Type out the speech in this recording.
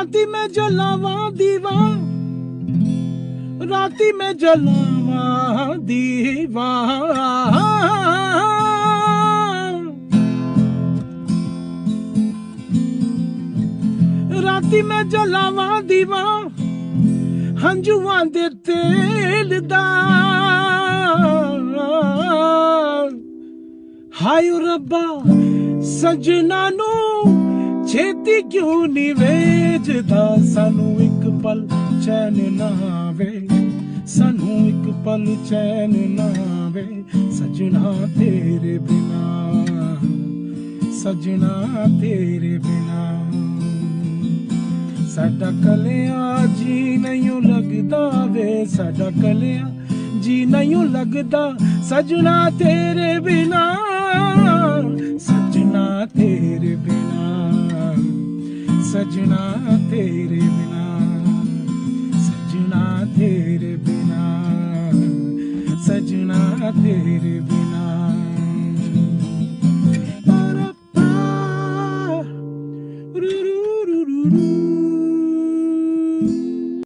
राती में जलावा दीवा, राती में जलावा दीवा, राती में जलावा दीवा, हंजुआं दे तेल दा। हाय रब्बा सजना नू छेती क्यों नी वेचदा, सानू एक पल चैन ना आवे, सानू एक पल चैन ना आवे, सजना तेरे बिना, सजना तेरे बिना। साडा कलिया जी नहीं लगदा वे, साडा कलिया जी नहीं लगदा, सजना तेरे बिना, सजना तेरे बिना, सजना तेरे बिना, सजना तेरे बिना, सजना तेरे बिना। रू रू रू रू रू।